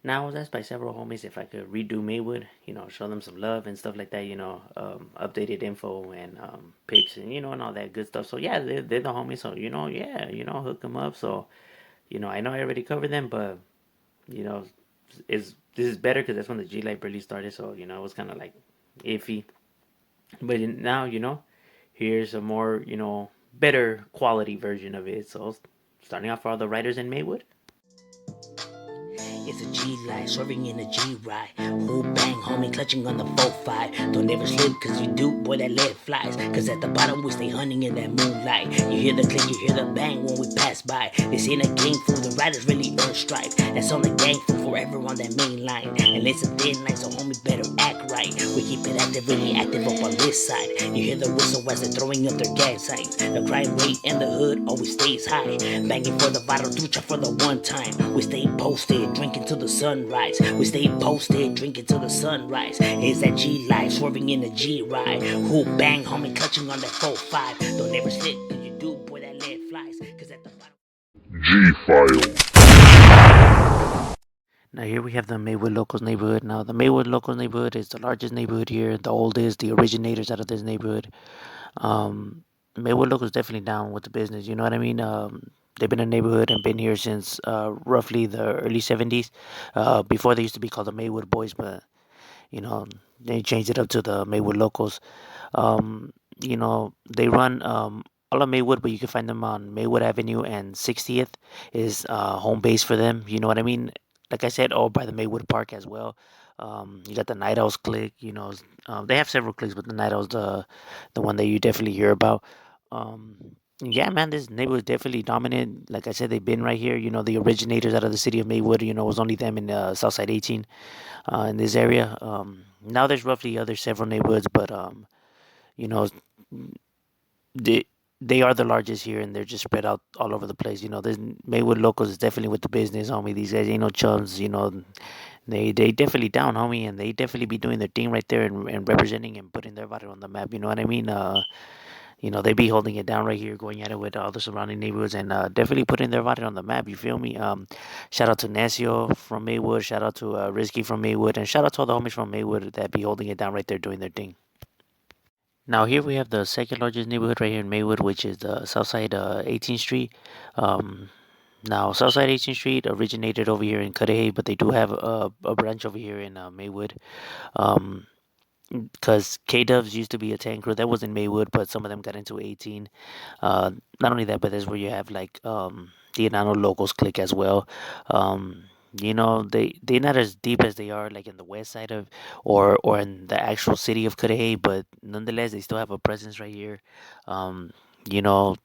Now I was asked by several homies if I could redo Maywood, show them some love and stuff like that, updated info and pics and and all that good stuff. So yeah, they're the homies. So yeah, hook them up. So I know I already covered them, but you know, is this is better because that's when the G Life really started. So it was kind of like iffy, but now here's a more better quality version of it. So starting off for all the writers in Maywood. It's a G life, swerving in a G ride. Whole bang, homie, clutching on the 4-5. Don't ever slip, cause you do, boy, that lead flies. Cause at the bottom, we stay hunting in that moonlight. You hear the click, you hear the bang when we pass by. This ain't a game fool, the riders really earn stripes. That's on the gang fool forever on that main line. And it's a thin line, so homie, better act right. We keep it active, really active up on this side. You hear the whistle as they're throwing up their gas signs. The crime rate in the hood always stays high. Banging for the vital, trucha for the one time. We stay posted, drinking till the sunrise. We stay posted, drinking till the sunrise. It's that G life, swerving in the G ride. Who bang, homie, clutching on that 4-5. Don't ever slip, cause you do, boy, that lead flies. Cause at the bottom. G File. Now here we have the Maywood Locals neighborhood. Now the Maywood Locals neighborhood is the largest neighborhood here, the oldest, the originators out of this neighborhood. Um, Maywood Locals definitely down with the business. You know what I mean? They've been in the neighborhood and been here since roughly the early '70s. Before they used to be called the Maywood Boys, but you know they changed it up to the Maywood Locals. They run all of Maywood, but you can find them on Maywood Avenue and 60th is home base for them. You know what I mean? Like I said, oh, by the Maywood Park as well. You got the Night Owls clique. They have several cliques, but the Night Owls the one that you definitely hear about. Yeah, man, this neighborhood is definitely dominant. Like I said, they've been right here. The originators out of the city of Maywood. It was only them in Southside 18 in this area. Now there's roughly other several neighborhoods, but you know, they they are the largest here, and they're just spread out all over the place. There's Maywood locals is definitely with the business, homie. These guys ain't no chums. They definitely down, homie, and they definitely be doing their thing right there and representing and putting their body on the map. You know what I mean? They be holding it down right here, going at it with all the surrounding neighborhoods, and definitely putting their body on the map. You feel me? Shout out to Necio from Maywood. Shout out to Risky from Maywood, and shout out to all the homies from Maywood that be holding it down right there, doing their thing. Now here we have the second largest neighborhood right here in Maywood, which is the Southside 18th Street. Um, Now Southside 18th Street originated over here in Cudahy, but they do have a branch over here in Maywood. Um, because K Dubs used to be a tank crew that was in Maywood, but some of them got into 18. Not only that, but that's where you have like the Enano locals click as well. Um, they're not as deep as they are like in the west side of or in the actual city of Cudahy, but nonetheless they still have a presence right here. Um, you know,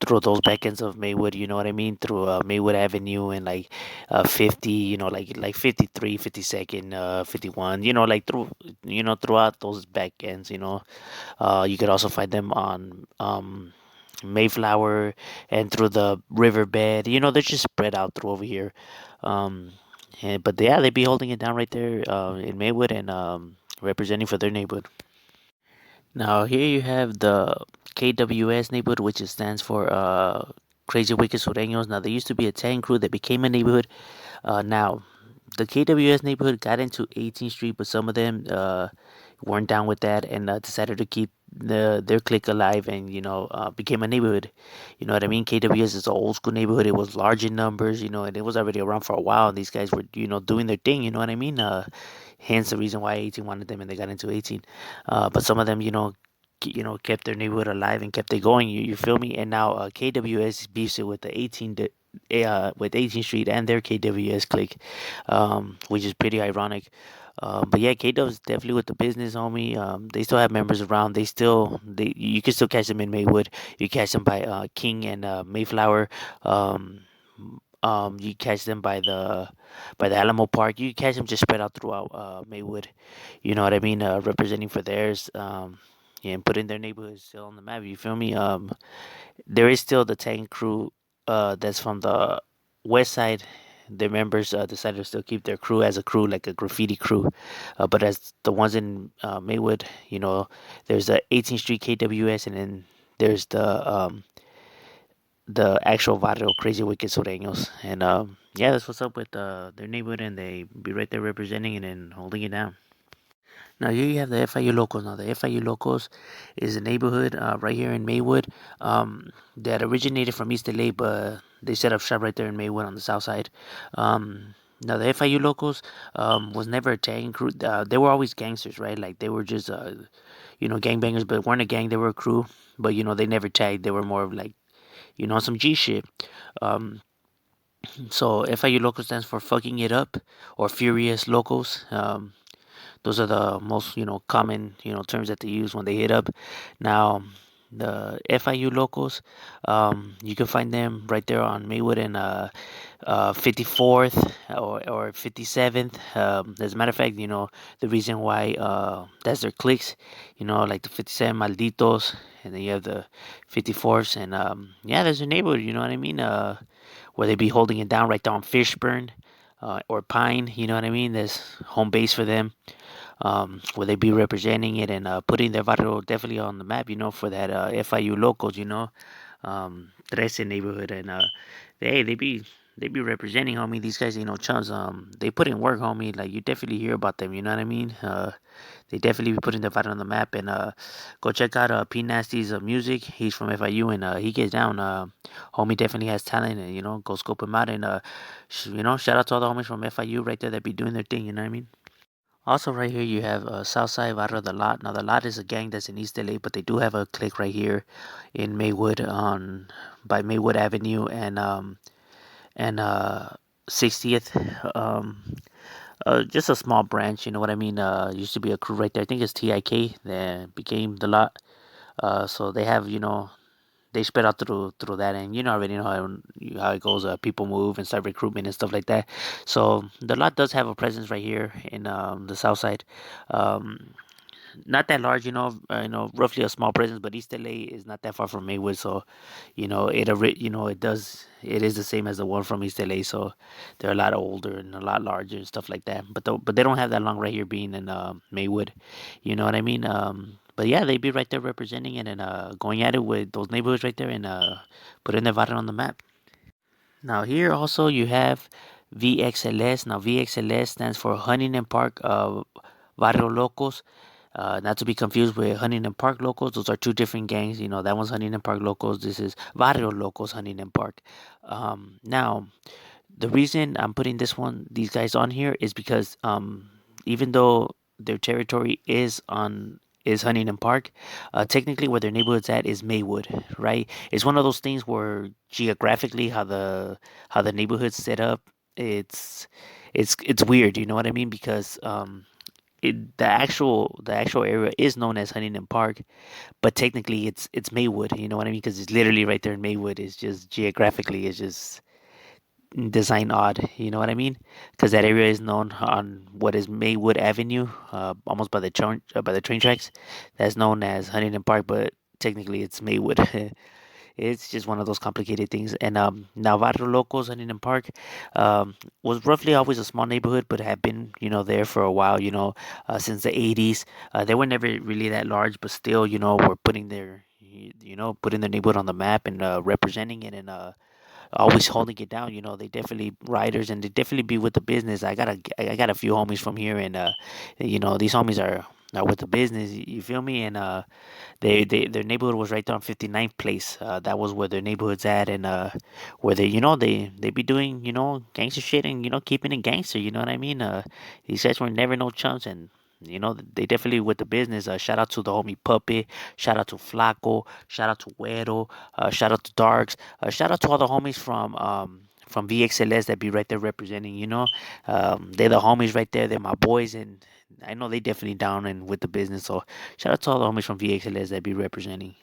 through those back ends of Maywood, you know what I mean? Through Maywood Avenue and like 50, like 53, 52nd, 51, like throughout those back ends, you could also find them on Mayflower and through the riverbed. They're just spread out through over here. Um, but yeah, they be holding it down right there in Maywood and representing for their neighborhood. Now here you have the KWS neighborhood, which stands for Crazy Wicked Sureños. Now there used to be a tank crew that became a neighborhood. Now the KWS neighborhood got into 18th Street, but some of them weren't down with that and decided to keep their clique alive and became a neighborhood. You know what I mean? KWS is an old school neighborhood. It was large in numbers, and it was already around for a while. And these guys were doing their thing. You know what I mean? Hence the reason why 18 wanted them and they got into 18. But some of them, kept their neighborhood alive and kept it going. You feel me? And now KWS beefs it with the 18th Street and their KWS clique, which is pretty ironic. But yeah, K Dub's definitely with the business, homie. They still have members around. You can still catch them in Maywood. You catch them by King and Mayflower. Um, you catch them by the Alamo Park. You catch them just spread out throughout Maywood. You know what I mean? Representing for theirs. Yeah, and putting their neighborhood still on the map. You feel me? There is still the tank crew that's from the west side. Their members decided to still keep their crew as a crew, like a graffiti crew. But as the ones in Maywood, there's the 18th Street KWS, and then there's the actual barrio Crazy Wicked Sureños. And yeah, that's what's up with their neighborhood, and they be right there representing it and holding it down. Now here you have the FIU Locals. Now the FIU Locals is a neighborhood right here in Maywood that originated from East LA, but they set up shop right there in Maywood on the south side. Now the FIU Locals was never a tagging crew. They were always gangsters, right? Like they were just gangbangers, but weren't a gang. They were a crew, but they never tagged. They were more of like some G shit. Um, so FIU Locals stands for fucking it up or furious locals. Those are the most common terms that they use when they hit up. Now the FIU Locals, you can find them right there on Maywood and 54th or 57th. As a matter of fact, the reason why that's their clicks, like the 57 Malditos, and then you have the 54s, and yeah, there's a neighborhood, you know what I mean? Where they be holding it down right there on Fishburne or Pine, you know what I mean? There's home base for them, where they be representing it and putting their barrio definitely on the map, for that FIU Locals, 13 neighborhood, and they be representing, homie. These guys ain't no chumps. They put in work, homie. Like you definitely hear about them, you know what I mean? They definitely be putting their barrio on the map, and go check out P Nasty's music. He's from FIU, and he gets down. Homie definitely has talent, and go scope him out, and shout out to all the homies from FIU right there that be doing their thing, you know what I mean? Also, right here you have Southside Barrio The Lot. Now, The Lot is a gang that's in East LA, but they do have a clique right here in Maywood on by Maywood Avenue and 60th. Just a small branch, you know what I mean? Used to be a crew right there. I think it's TIK that became The Lot. So they have, they spread out through that, and already know how it goes. People move and start recruitment and stuff like that. So the lot does have a presence right here in the south side. Um, Not that large, roughly a small presence, but East LA is not that far from Maywood, so it is the same as the one from East LA, so they're a lot older and a lot larger and stuff like that. But they don't have that long right here being in Maywood, you know what I mean? But yeah, they be right there representing it and going at it with those neighborhoods right there and putting Nevada on the map. Now here also you have VXLS. Now VXLS stands for Huntington Park Barrio Locos. Not to be confused with Huntington Park Locals. Those are two different gangs. That one's Huntington Park Locals. This is Barrio Locos Huntington Park. Now, the reason I'm putting these guys on here is because even though their territory is Huntington Park, technically where their neighborhood's at is Maywood, right? It's one of those things where geographically how the neighborhood's set up, it's it's weird, you know what I mean? Because the actual area is known as Huntington Park, but technically it's Maywood. You know what I mean? Because it's literally right there in Maywood. It's just geographically, it's just design odd. You know what I mean? Because that area is known on what is Maywood Avenue, almost by the train tracks. That's known as Huntington Park, but technically it's Maywood. It's just one of those complicated things. And now Barrio Locos, Huntington Park, was roughly always a small neighborhood, but had been, there for a while, since the 80s. They were never really that large, but still, were putting their neighborhood on the map and representing it and always holding it down. They definitely riders and they definitely be with the business. I got a few homies from here, and these homies are with the business. You feel me? And their neighborhood was right there on 59th place. That was where their neighborhood's at, and where they be doing gangster shit and keeping it gangster. You know what I mean? These guys were never no chumps, and they definitely with the business. Shout out to the homie Puppet. Shout out to Flaco. Shout out to Güero. Shout out to Darks. Shout out to all the homies from VXLS that be right there representing. They're the homies right there. They're my boys, and I know they definitely down and with the business. So shout out to all the homies from VXLS that be representing.